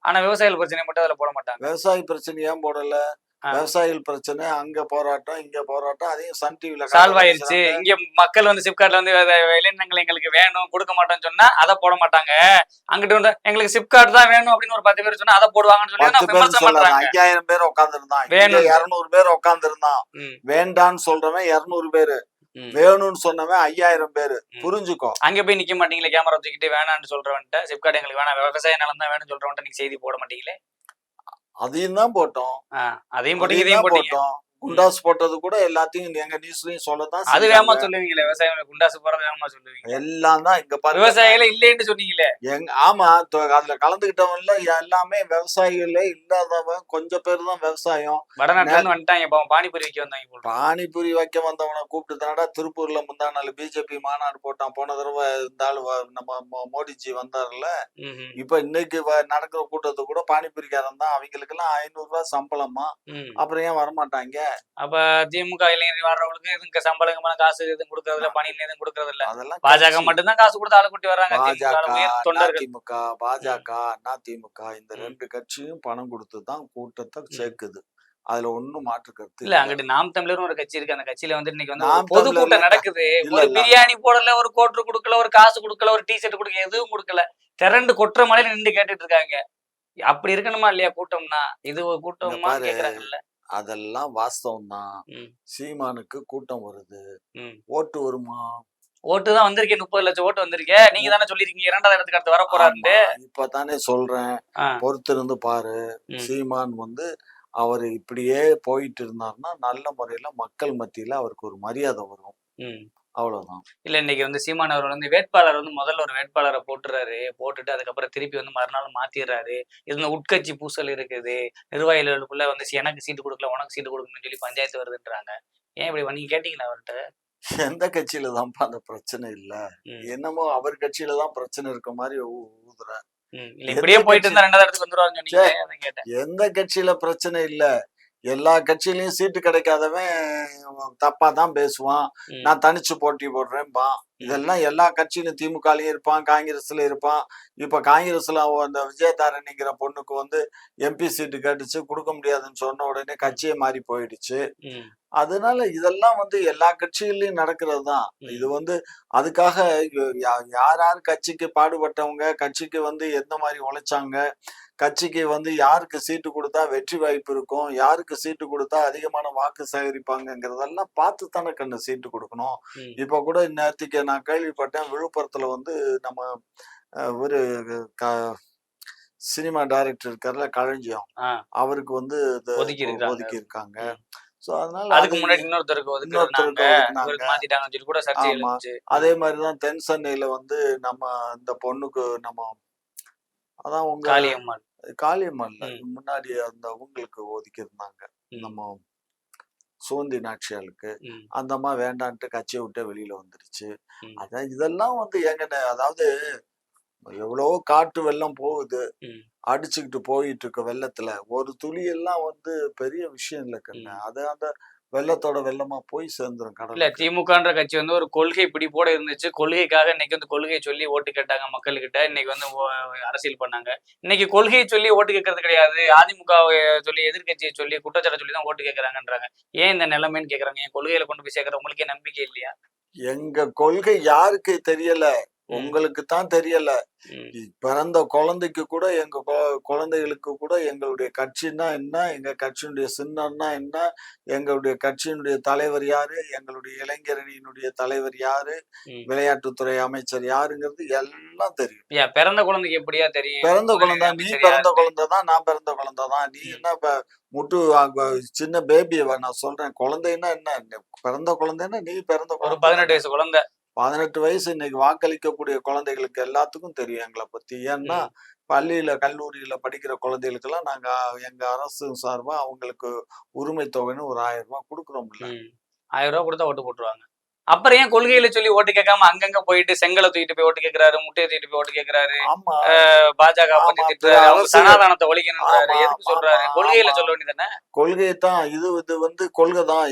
ஆனா விவசாயிகள் பிரச்சனை மட்டும் அதுல போட மாட்டாங்க. விவசாயி பிரச்சனை ஏன் போடல? விவசாயிகள் பிரச்சனை, அங்க போராட்டம், இங்க போராட்டம், அதையும் சன் டிவில சால்வ் ஆயிருச்சு. இங்க மக்கள் வந்து சிப்காட்ல வந்து இளைஞர்கள் எங்களுக்கு வேணும் கொடுக்க மாட்டோம்னு சொன்னா அதை போட மாட்டாங்க. அங்கிட்டு வந்து எங்களுக்கு சிப்காட் தான் வேணும் அப்படின்னு ஒரு 10 பேர் சொன்னா அதை போடுவாங்கன்னு சொல்லி 5000 பேர் உட்காந்துருந்தான். 200 பேர் உட்காந்துருந்தான். வேண்டான்னு சொல்றவன் 200 பேரு, வேணும்னு சொன்னவன் 5000 பேரு. புரிஞ்சுக்கோ. அங்க போய் நிக்க மாட்டீங்களே கேமரா தூக்கிட்டு வேணான்னு சொல்றவன்ட்ட, சிப்காட் எங்களுக்கு வேணாம் விவசாய நிலம் தான் வேணும்னு சொல்றவன்ட்ட நீங்க செய்தி போட மாட்டீங்களே? அதையும் தான் போட்டோம். அதையும் போட்டீங்க, இதையும் போட்டோம். குண்டாஸ் போட்டது கூட எல்லாத்தையும் எங்க நியூஸ்லயும் சொல்லதான். அது வேகமா சொல்லுவீங்களே, விவசாயம் குண்டாசு போறது வேகமா சொல்லுவீங்க. எல்லாம் தான் இங்க பாருங்க, விவசாயிகளே இல்லைன்னு சொன்னீங்களே. ஆமா, அதுல கலந்துகிட்டவன்ல எல்லாமே விவசாயிகளே இல்லாதவன் கொஞ்சம் பேர் தான் விவசாயம். வடநாட்டுல இருந்து வந்துட்டாங்க, பானிபூரி வைக்க வந்தாங்க. பானிபூரி வைக்க வந்தவனை கூப்பிட்டு தானடா திருப்பூர்ல முந்தா நாள் பிஜேபி மாநாடு போட்டான். போன தடவை இந்த ஆளு நம்ம மோடிஜி வந்தாருல்ல. இப்ப இன்னைக்கு நடக்கிற கூட்டத்தை கூட பானிபூரிக்காரன் தான். அவங்களுக்கு எல்லாம் 500 ரூபாய் சம்பளமா. அப்புறம் ஏன் வரமாட்டாங்க? அப்ப திமுக இளைஞர் வர்றவங்களுக்கு இதுக்கு சம்பளம் காசு எதுவும் கொடுக்கறது இல்ல, பணி எதுவும் கொடுக்கறது இல்ல. அதெல்லாம் பாஜக மட்டும்தான் காசு கொடுத்து ஆளு கூட்டி வர்றாங்க. திமுக, பாஜக, அதிமுக இந்த 2 கட்சியும் பணம் கொடுத்துதான் கூட்டத்தை சேர்க்குது. அதுல ஒண்ணும் மாற்று கருத்து இல்ல. அங்கிட்டு நாம் தமிழரும் ஒரு கட்சி இருக்கு. அந்த கட்சியில வந்து இன்னைக்கு வந்து பொதுக்கூட்டம் நடக்குது. ஒரு பிரியாணி போடல, ஒரு கோட்டு கொடுக்கல, ஒரு காசு கொடுக்கல, ஒரு டிஷர்ட் கொடுக்கல, எதுவும் கொடுக்கல. திரண்டு கொற்ற மலையில நின்று கேட்டுட்டு இருக்காங்க. அப்படி இருக்கணுமா இல்லையா கூட்டம்னா? இது ஒரு கூட்டமா கேக்குறாங்கல்ல. அதெல்லாம் வாஸ்தவம் தான். சீமானுக்கு கூட்டம் வருது, ஓட்டு வருமா? ஓட்டு தான் வந்திருக்கேன், 30 லட்சம் ஓட்டு வந்திருக்கேன். நீங்க தானே சொல்லிருக்கீங்க 2வது இடத்துக்கு அடுத்து வர போறாரு. இப்பதானே சொல்றேன், பொறுத்திருந்து பாரு. சீமான் வந்து அவரு இப்படியே போயிட்டு இருந்தாருன்னா நல்ல முறையில மக்கள் மத்தியில அவருக்கு ஒரு மரியாதை வரும். அவ்வளவுதான். இல்ல இன்னைக்கு வந்து சீமான் அவர் வந்து வேட்பாளர் வந்து முதல்ல ஒரு வேட்பாளரை போட்டுட்டு அதுக்கப்புறம் திருப்பி வந்து மறுநாள் மாத்திடுறாரு. இது உட்கட்சி பூசல் இருக்குது, நிர்வாகிகளுக்குள்ள வந்து எனக்கு சீட்டு கொடுக்கல உனக்கு சீட்டு கொடுக்கணும்னு சொல்லி பஞ்சாயத்து வருதுன்றாங்க. ஏன் இப்படி நீங்க கேட்டீங்களா அவர்கிட்ட? எந்த கட்சியில தான்ப்பா அந்த பிரச்சனை இல்ல. என்னமோ அவர் கட்சியில தான் பிரச்சனை இருக்க மாதிரி ஊதுற. இப்படியே போயிட்டு இருந்தா 2வது இடத்துக்கு வந்துருவாங்க. எந்த கட்சியில பிரச்சனை இல்ல. எல்லா கட்சியிலயும் சீட்டு கிடைக்காதவன் தப்பா தான் பேசுவான். நான் தனிச்சு போட்டி போடுறேன்பா. இதெல்லாம் எல்லா கட்சியிலும் திமுகலயும் இருப்பான், காங்கிரஸ்ல இருப்பான். இப்ப காங்கிரஸ்ல அந்த விஜயதாரணிங்கிற பொண்ணுக்கு வந்து எம்பி சீட்டு கேட்டுச்சு, கொடுக்க முடியாதுன்னு சொன்ன உடனே கட்சியே மாறி போயிடுச்சு. அதனால இதெல்லாம் வந்து எல்லா கட்சிகள்லயும் நடக்கிறது தான். இது வந்து அதுக்காக யார் கட்சிக்கு பாடுபட்டவங்க, கட்சிக்கு வந்து எந்த மாதிரி உழைச்சாங்க, கட்சிக்கு வந்து யாருக்கு சீட்டு கொடுத்தா வெற்றி வாய்ப்பு இருக்கும், யாருக்கு சீட்டு கொடுத்தா அதிகமான வாக்கு சேகரிப்பாங்கிறதெல்லாம் பார்த்து தானே கண்ணு சீட்டு கொடுக்கணும். இப்ப கூட நேற்றுக்கு நான் கேள்விப்பட்டேன், விழுப்புரத்துல வந்து நம்ம ஒரு சினிமா டைரக்டர் இருக்காருல களஞ்சியம், அவருக்கு வந்து ஒதுக்கி இருக்காங்க. அதுக்கு முன்னாடி இன்னொருத்தருக்கு அதே மாதிரிதான் தென் சென்னையில வந்து நம்ம இந்த பொண்ணுக்கு நம்ம அதான் உங்க காளியம்மாள். காளியம்மன்ல ம், முன்னாடி அந்த உங்களுக்கு ஒதுக்கி இருந்தாங்க. ம், நம்ம சுகந்தி நாச்சியாளுக்கு. ம், அந்த அம்மா வேண்டான்ட்டு கட்சிய விட்டே வெளியில வந்துருச்சு. ம், அதான் இதெல்லாம் வந்து ஏங்க அதாவது எவ்வளவோ காட்டு வெள்ளம் போகுது. ம், அடிச்சுக்கிட்டு போயிட்டு இருக்க வெள்ளத்துல, ஒரு துளி எல்லாம் வந்து பெரிய விஷயம் இல்ல கண்ணு. ம். அது அந்த வெள்ளத்தோட வெள்ளமா போய் சேர்ந்துரும் இல்ல கடலுக்கு. திமுகன்ற கட்சி வந்து ஒரு கொள்கை பிடிப்போட இருந்துச்சு. கொள்கைக்காக இன்னைக்கு வந்து கொள்கைய சொல்லி ஓட்டு கேட்டாங்க மக்கள்கிட்ட. இன்னைக்கு வந்து அரசியல் பண்ணாங்க. இன்னைக்கு கொள்கைய சொல்லி ஓட்டு கேட்கறது கிடையாது. அதிமுகவ சொல்லி, எதிர்க்கட்சிய சொல்லி, குற்றச்சாட்ட சொல்லி தான் ஓட்டு கேட்கறாங்கன்றாங்க. ஏன் இந்த நிலைமைன்னு கேட்கறாங்க. என் கொள்கையில கொண்டு போய் சேர்க்கிற உங்களுக்கே நம்பிக்கை இல்லையா? எங்க கொள்கை யாருக்கு தெரியல? ம், உங்களுக்கு தான் தெரியல. ம், பிறந்த குழந்தைக்கு கூட எங்க குழந்தைகளுக்கு கூட எங்களுடைய கட்சின்னா என்ன? எங்க கட்சியினுடைய சின்னம்னா என்ன? எங்களுடைய கட்சியினுடைய தலைவர் யாரு? எங்களுடைய இளைஞரணியினுடைய தலைவர் யாரு? ம். விளையாட்டுத்துறை அமைச்சர் யாருங்கிறது எல்லாம் தெரியும். ஏன் பிறந்த குழந்தைக்கு எப்படியா தெரியும்? பிறந்த குழந்தை, நீ முதலமைச்சர் பிறந்த யாருன்னு? குழந்தை தான், நான் பிறந்த குழந்தை தான். நீ ம். என்ன முட்டு சின்ன பேபியவா? நான் சொல்றேன். குழந்தைன்னா என்ன? பிறந்த குழந்தைன்னா நீ பிறந்த ஒரு குழந்தை 18 தானே. வயசு குழந்தை. 18 வயசு இன்னைக்கு வாக்களிக்கக்கூடிய குழந்தைகளுக்கு எல்லாத்துக்கும் தெரியும் எங்கள பத்தி. ஏன்னா, ம், பள்ளியில, கல்லூரியில படிக்கிற குழந்தைகளுக்கெல்லாம் நாங்க எங்க அரசு சார்பா அவங்களுக்கு உரிமை தொகைன்னு ஒரு ரூ. 1000 குடுக்குறோம்ல. ம். ரூ. 1000 குடுத்தா ஓட்டு போட்டுருவாங்க. அப்புறம் ஏன் கொள்கையில சொல்லி ஓட்டு கேட்காம அங்கங்க போயிட்டு செங்கல தூக்கிட்டு போய் ஓட்டு கேட்கிறாரு, முட்டைய தூக்கிட்டு போய் ஓட்டு கேட்கிறாரு, ஆமா, பாஜக பத்தி ஆமா. திட்டுறாரு, அவங்க அரசு சனாதனத்த ஒழிக்கணுன்றாரு. ஆமா, எதுக்கு ஆமா, சொல்றாரு? கொள்கையில ஆமா. சொல்ல வேண்டியதுதானே? கொள்கை தான். இது இது வந்து கொள்கை தான்.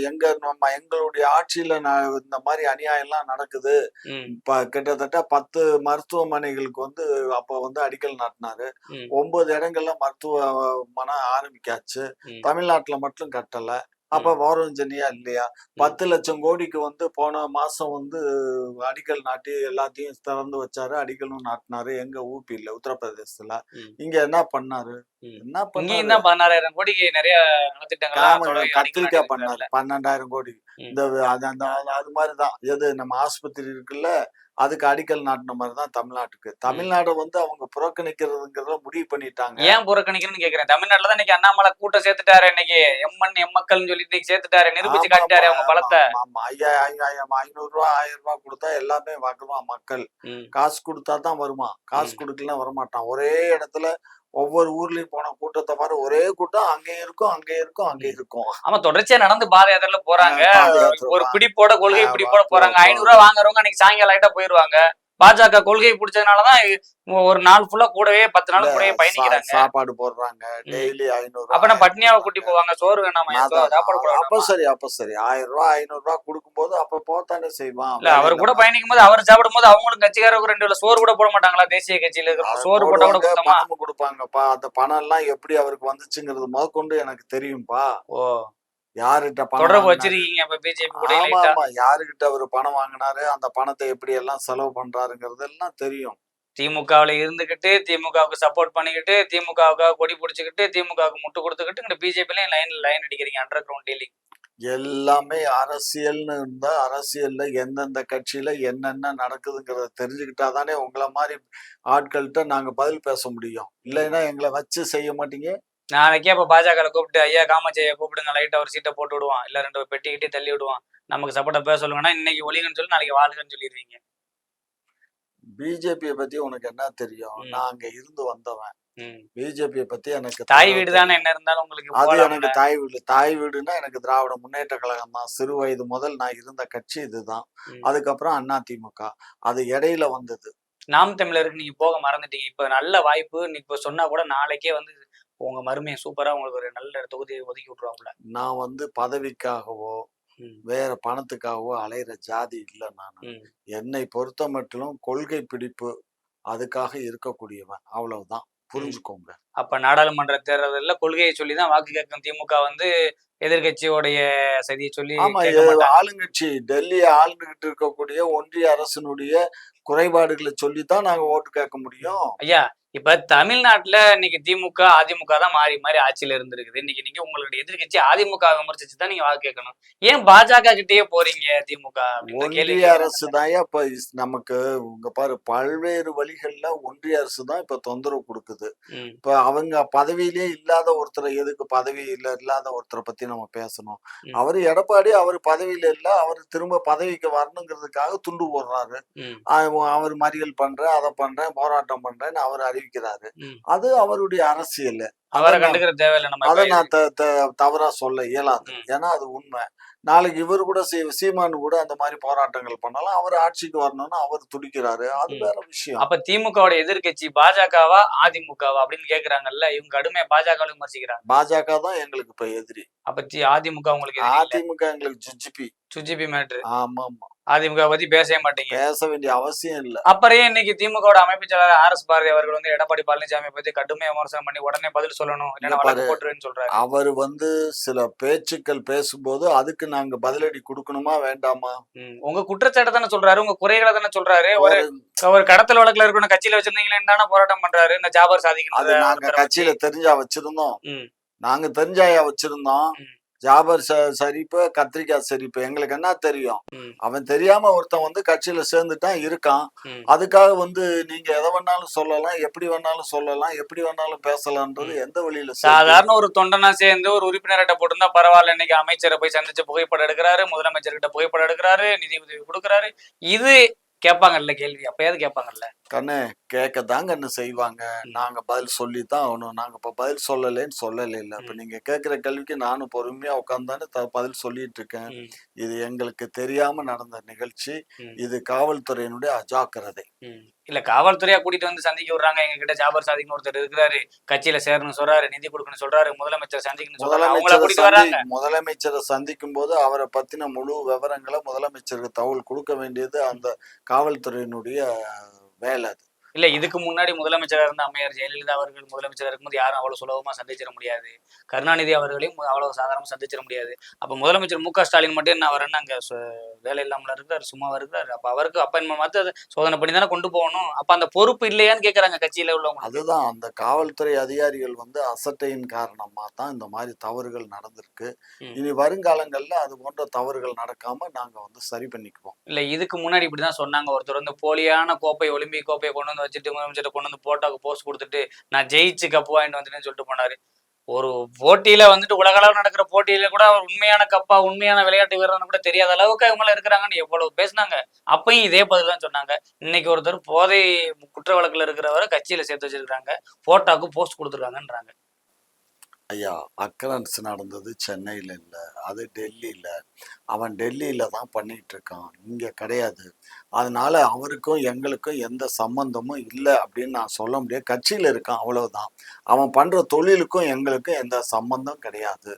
எங்களுடைய ஆட்சியில இந்த மாரி அநியாயம்லாம் நடக்குது. ம், கிட்டத்தட்ட 10 மருத்துவமனைகளுக்கு வந்து அப்ப வந்து அடிக்கல் நாட்டுனாரு. ம், 9 இடங்கள்ல மருத்துவமனை ஆரம்பிக்காச்சு. ம், தமிழ்நாட்டுல மட்டும் கட்டல. அப்ப ம், வரும் இல்லையா? ம், 10,00,000 கோடிக்கு வந்து போன மாசம் வந்து அடிக்கல் நாட்டி எல்லாத்தையும் திறந்து வச்சாரு. அடிக்கலும் நாட்டுனாரு. எங்க ஊபில, உத்தரப்பிரதேசத்துல. ம், இங்க என்ன பண்ணாரு? ம். என்ன இங்கேயும் பண்ணாரு? தான் 16,000 கோடிக்கு நெறைய நலத்திட்டங்கள்லாம் தொடங்கி அடிக்கல் கத்திரிக்காய் பண்ணாரு. நாட்டியிருக்கிறார்ல. 12,000 கோடி. ம். இந்த அது அந்த அது மாரி தான். எது நம்ம ஆஸ்பத்திரி இருக்குல்ல, அதுக்கு அடிக்கல் நாட்டுன மாரி தான் தமிழ்நாட்டுக்கு. ம். தமிழ்நாட வந்து அவங்க புறக்கணிக்கிறதுங்கிறத முடிவு பண்ணிட்டாங்க. ஏன் புறக்கணிக்கணும்னு கேட்கிறேன். தமிழ்நாட்டுல தான் இன்னைக்கு அண்ணாமலை கூட்டம் சேர்த்துட்டாரு இன்னைக்கு. எம்மன், எம்மக்கள்னு சொல்லி இன்னைக்கு சேர்த்துட்டாரு. நிரூபிச்சு ஆமாமா, காட்டிட்டாரு அவங்க ஆமா, பலத்த. ஆமா, ஆமா. ரூ. 500 1000 குடுத்தா எல்லாமே வருவான் மக்கள். ம், காசு குடுத்தா தான் வருவான். காசு ம். குடுக்கலன்னா வரமாட்டான். ஒரே இடத்துல ஒவ்வொரு ஊர்லயும் போன கூட்டத்த பாரு, ஒரே கூட்டம் அங்கேயும் இருக்கும், அங்கேயும் இருக்கும், ம். அங்கேயும் இருக்கும். ஆமா தொடர்ச்சியா நடந்து பாத யாத்திரையில போறாங்க. பாதயாத்திரை ஒரு பிடிப்போட, கொள்கை பிடிப்போட போறாங்க. ரூ. 500 போறது. வாங்குறவங்க அன்னைக்கு சாயங்காலம் ஆயிட்டா போயிருவாங்க. பாஜக கொள்கை புடிச்சதுனால தான் ஒரு நாள் ஃபுல்லா கூடவே 10 இல்ல நாள் கூடவே பயணிக்கிறாங்க. சாப்பாடு போடுறாங்க. ம். டெய்லி 500 அப்ப நான் பட்னியாவ கூட்டி 1000 போவாங்க. சோறு வேணாமா? நான் தான் சாப்பாடு போட அப்ப வேணாமா? சரி, அப்ப சரி. ரூ. 1000 500 குடுக்கும்போது அப்ப போத்தானே செய்வான். இல்ல அவரு வேலையில கூட பயணிக்கும்போது, அவரு சாப்பிடும்போது அவங்களும் கட்சிக்காரருக்கு 2 வேள சோறு கூட போட மாட்டாங்களா? தேசிய கட்சியில இருக்கிறவங்க சோறு போட்டா கூட போடுவாங்க, குத்தமா? பணமும் குடுப்பாங்கப்பா. அந்த பணம்லாம் எப்படி அவருக்கு வந்துச்சுங்கிறது முதற்கொண்டு எனக்கு தெரியும்பா. ஓ! யார்கிட்ட பணம் தொடர்பு வாங்குனாரு? வச்சிருக்கீங்க அப்ப பிஜேபி கூட லைட்டா. ஆமாமா. யாருகிட்ட அவரு பணம் வாங்குனாரு? அந்த பணத்த எப்படி எல்லாம் செலவு பண்றாருங்கிறது எல்லாம் தெரியும். திமுகவுல இருந்துகிட்டு, திமுகவுக்கு சப்போர்ட் பண்ணிக்கிட்டு, திமுகவுக்காக கொடி புடிச்சுக்கிட்டு, திமுகவுக்கு முட்டு குடுத்துக்கிட்டு, இங்கிட்டு பிஜேபிலயும் லைன் அடிக்கிறீங்க. Underground dealing. எல்லாமே அரசியல்னு இருந்தா, அரசியல்ல எந்தெந்த கட்சியில என்னென்ன நடக்குதுங்கிறத தெரிஞ்சுக்கிட்டா தானே உங்கள மாரி ஆட்கள்ட்ட நாங்க பதில் பேச முடியும். ம். இல்லைன்னா எங்கள வச்சு செய்ய மாட்டீங்க. நாளைக்கே அப்ப பாஜகல கூப்பிட்டு, ஐயா காமாட்சி ஐயா கூப்பிடுங்க. லைட்டா ஒரு சீட்ட போட்டு விடுவான். இல்ல 2 பெட்டி கிட்டி தள்ளி விடுவான். நமக்கு சப்போர்ட்டா பேச சொல்லுங்கன்னா, இன்னைக்கு ஒழிங்கன்னு சொல்லி, நாளைக்கு வாழ்கன்னு சொல்லிருவீங்க. பிஜேபிய பத்தி உனக்கு என்ன தெரியும்? ம். நான் அங்க இருந்து வந்தவன். ம். பிஜேபிய பத்தி எனக்கு தாய் தரவ வீடு தானே தெரியும். என்ன இருந்தாலும் உங்களுக்கு அது எனக்கு போலாம்ல. தாய் வீடு. தாய் வீடுன்னா எனக்கு திராவிட முன்னேற்ற கழகம் தான். சிறு வயது முதல் நான் இருந்த கட்சி இதுதான். ம். அதுக்கப்புறம் அதிமுக. அது இடையில வந்தது. நாம் தமிழருக்கு நீங்க போக மறந்துட்டீங்க. இப்ப நல்ல வாய்ப்பு. இப்ப சொன்னா கூட நாளைக்கே வந்து உங்க மருமையன் சூப்பரா உங்களுக்கு ஒரு நல்ல தொகுதிய ஒதுக்கி விட்டுருவாப்புல. நான் வந்து பதவிக்காகவோ, ம். வேற பணத்துக்காகவோ அலையிற ஜாதி இல்ல நானு. ம். என்னை பொறுத்தமட்டிலும் கொள்கை பிடிப்பு அதுக்காக இருக்கக்கூடியவன். அவ்வளவுதான். ம். புரிஞ்சுக்கோங்க. அப்ப நாடாளுமன்ற தேர்தல்ல கொள்கையை சொல்லி தான் வாக்கு கேட்கும் திமுக வந்து எதிர்க்கட்சியோடைய சதிய சொல்லி ஆமா. கேட்க மாட்டாங்க. ஆளுங்கட்சி டெல்லிய ஆளுந்துகிட்டு இருக்கக்கூடிய ஒன்றிய அரசினுடைய குறைபாடுகள சொல்லி தான் நாங்க ஓட்டு கேட்க முடியும். ஐயா, இப்ப தமிழ்நாட்டுல இன்னைக்கு திமுக, அதிமுக தான் மாறி மாறி ஆட்சியில இருந்திருக்குது. இன்னைக்கு நீங்க உங்களுடைய எதிர்க்கட்சி அதிமுக விமர்சிச்சு தான் நீங்க வாக்கு கேட்கணும். ஏன் பாஜக கிட்டயே போறீங்க திமுக அப்படின்ற கேள்வி ஒன்றிய அரசு கேட்கறாங்கல்ல. தான்யா இப்ப நமக்கு இங்க பாரு பல்வேறு வழிகள்ல ஒன்றிய அரசு தான் இப்ப தொந்தரவு குடுக்குது. ம். இப்ப அவங்க பதவியிலே இல்லாத ஒருத்தர எதுக்கு பதவியில இல்லாத ஒருத்தர பத்தி நம்ம பேசணும். ம். அவரு எடப்பாடி அவரு பதவியில இல்ல. அவரு திரும்ப பதவிக்கு வரணுங்கிறதுக்காக துண்டு போடுறாரு. ம். அவர் மறியல் பண்றேன், அத பண்றேன், போராட்டம் பண்றேன்னு அவர் அறிவிக்கிறாரு. ம். அது அவருடைய அரசியல். அவரை அத நான் கண்டுக்கிற தேவையில்லை நம்ம அத இப்ப. நான் தவறா சொல்ல இயலாது. ம். ஏன்னா அது உண்மை. நாளைக்கு இவரு கூட சீமான் கூட அந்த மாரி போராட்டங்கள் பண்ணாலும், அவர் ஆட்சிக்கு வரணும்னு அவர் துடிக்கிறாரு. அது ம். வேற விஷயம். அப்ப திமுகவோட எதிர்க்கட்சி பாஜகவா அதிமுகவா அப்படின்னு கேக்குறாங்கல்ல, இவங்க கடுமையா பாஜகவை விமர்சிக்கிறாங்க. பாஜக தான் எங்களுக்கு இப்ப எதிரி. அப்ப அதிமுக உங்களுக்கு எதிரி இல்ல. அதிமுக எங்களுக்கு ஜுஜுபி. சுஜிபி மேட்ரு. ஆமாமா. அதிமுக பத்தி பேசவே மாட்டீங்க. பேச வேண்டிய அவசியம் இல்ல. அப்புறம் ஏன் இன்னைக்கு திமுகவோட அமைப்புச் செயலாளர் ஆர்.எஸ். பாரதி அவர்கள் வந்து எடப்பாடி பழனிசாமியை பத்தி கடுமையா விமர்சனம் பண்ணி உடனே பதில் சொல்லணும், இங்க இல்லைன்னா பாரு, வழக்கு போட்டுருவேன்னு சொல்றாரு. அவரு சில பேச்சுக்கள் பேசும்போது, அதுக்கு நாங்க பதிலடி குடுக்கணுமா? வேண்டாமா? உங்க குற்றச்சாட்டை தானே சொல்றாரு, உங்க குறைகளை தானே சொல்றாரு. ஒரு ஒரு ஒரு கடத்தல் வழக்குல இருக்கணும் கட்சியில வச்சிருந்தீங்களேன்னு தானே போராட்டம் பண்றாரு. இந்த ஜாபர் அது சாதிக்கணும் நாங்க கட்சியில தெரிஞ்சா வச்சிருந்தோம். ம். நாங்க தெரிஞ்சாயா வச்சிருந்தோம். ம். ஜாபர் சரிப்பு, கத்திரிக்காய் சரிப்பு. எங்களுக்கு என்ன தெரியும்? ம். அவன் தெரியாம ஒருத்தன் கட்சியில சேர்ந்துட்டான் இருக்கான். ம். அதுக்காக நீங்க எதை வேணாலும் சொல்லலாம், எப்படி வேணாலும் சொல்லலாம், எப்படி வேணாலும் பேசலாம்ன்றது எந்த வழியில சாதாரண ஒரு தொண்டனா சேர்ந்து ஒரு உறுப்பினர்கிட்ட போட்டிருந்தா பரவாயில்ல, இன்னைக்கு அமைச்சரை போய் சந்திச்சு புகைப்படம் எடுக்கிறாரு, முதலமைச்சர்கிட்ட புகைப்படம் எடுக்கிறாரு, நிதி உதவி கொடுக்குறாரு. இது கேட்பாங்கல்ல கேள்வி, அப்பயாவது கேட்பாங்கல்ல. கண்ணு கேட்கதாங்க என்ன செய்வாங்க. நாங்க பதில் சொல்லித்தான் ஆகணும். நாங்க இப்ப பதில் சொல்லலைன்னு சொல்லல. இப்ப நீங்க கேட்கிற கேள்விக்கு நானும் பொறுமையா உட்கார்ந்தானே பதில் சொல்லிட்டு இருக்கேன். இது எங்களுக்கு தெரியாம நடந்த நிகழ்ச்சி. இது காவல்துறையினுடைய அஜாக்கிரதை. இல்ல காவல்துறையா கூட்டிட்டு வந்து சந்திக்க விடுறாங்க. எங்க கிட்ட ஜாபர் சாதிக்னு ஒருத்தர் இருக்கிறாரு, கட்சியில சேரணும் சொல்றாரு, நிதி கொடுக்கணும்னு சொல்றாரு, முதலமைச்சர் சந்திக்கணும் சொல்றாரு, அவங்கள கூட்டிட்டு வராங்க. முதலமைச்சரை சந்திக்கும் போது அவரை பத்தின முழு விவரங்களை முதலமைச்சருக்கு தகவல் கொடுக்க வேண்டியது அந்த காவல்துறையினுடைய வேலை. அது இல்ல இதுக்கு முன்னாடி முதலமைச்சராக இருந்த அம்மையார் ஜெயலலிதா அவர்கள் முதலமைச்சராக இருக்கும்போது யாரும் அவ்வளவு சுலபமா சந்திச்சிட முடியாது. கருணாநிதி அவர்களையும் அவ்வளவு சாதாரணமா சந்திச்சிட முடியாது. அப்ப முதலமைச்சர் மு க ஸ்டாலின் மட்டும் என்ன வரேன்னு அங்க வேலை இல்லாமல இருக்காரு, சும்மாவா இருக்காரு. அப்ப அவருக்கு அப்பாயின்மெண்ட் மாத்து சோதனை பண்ணி தானே கொண்டு போகணும். அப்ப அந்த பொறுப்பு இல்லையான்னு கேக்குறாங்க கட்சியில உள்ளவங்க. அதுதான் அந்த காவல்துறை அதிகாரிகள் அசட்டையின் காரணமா தான் இந்த மாதிரி தவறுகள் நடந்திருக்கு. இனி வருங்காலங்கள்ல அது போன்ற தவறுகள் நடக்காம நாங்க சரி பண்ணிக்குவோம். இல்ல இதுக்கு முன்னாடி இப்படிதான் சொன்னாங்க. ஒருத்தர் போலியான கோப்பை, ஒலிம்பிக் கோப்பையை கொண்டு வச்சுட்டு முதலமைச்சர் கொண்டு போட்டோக்கு போஸ்ட் கொடுத்துட்டு நான் ஜெயிச்சு கப்பு வாங்கிட்டு வந்துட்டேன்னு சொல்லிட்டு போனாரு. ஒரு போட்டியில உலக அளவு நடக்கிற போட்டியில கூட அவர் உண்மையான கப்பா, உண்மையான விளையாட்டு வீரர்னு கூட தெரியாத அளவுக்கு இவங்க இருக்கிறாங்கன்னு எவ்வளவு பேசினாங்க. அப்பயும் இதே பதில் தான் சொன்னாங்க. இன்னைக்கு ஒருத்தர் போதை குற்ற வழக்குல இருக்கிறவரை கட்சியில சேர்த்து வச்சிருக்காங்க, போட்டோக்கு போஸ்ட் கொடுத்துருக்காங்கன்றாங்க. ஐயா, அக்கரன்ஸ் நடந்தது சென்னையில இல்ல, அது டெல்லியில. அவன் டெல்லியில தான் பண்ணிட்டு இருக்கான், இங்க கிடையாது. அதனால அவருக்கும் எங்களுக்கும் எந்த சம்பந்தமும் இல்லை அப்படின்னு நான் சொல்ல முடியாது. கட்சியில இருக்கான், அவ்வளவுதான். அவன் பண்ற தொழிலுக்கும் எங்களுக்கும் எந்த சம்பந்தம் கிடையாது.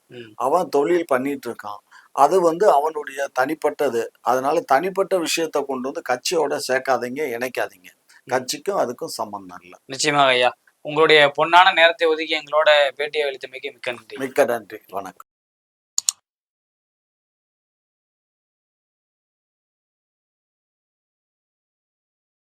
அவன் தொழில் பண்ணிட்டு இருக்கான். அது அவனுடைய தனிப்பட்டது. அதனால தனிப்பட்ட விஷயத்த கொண்டு கட்சியோட சேர்க்காதீங்க, இணைக்காதீங்க. கட்சிக்கும் அதுக்கும் சம்பந்தம் இல்லை. நிச்சயமாக ஐயா, உங்களுடைய பொன்னான நேரத்தை ஒதுக்கி எங்களோட பேட்டியை அளித்தமைக்கு மிக்க நன்றி. மிக்க நன்றி. வணக்கம்.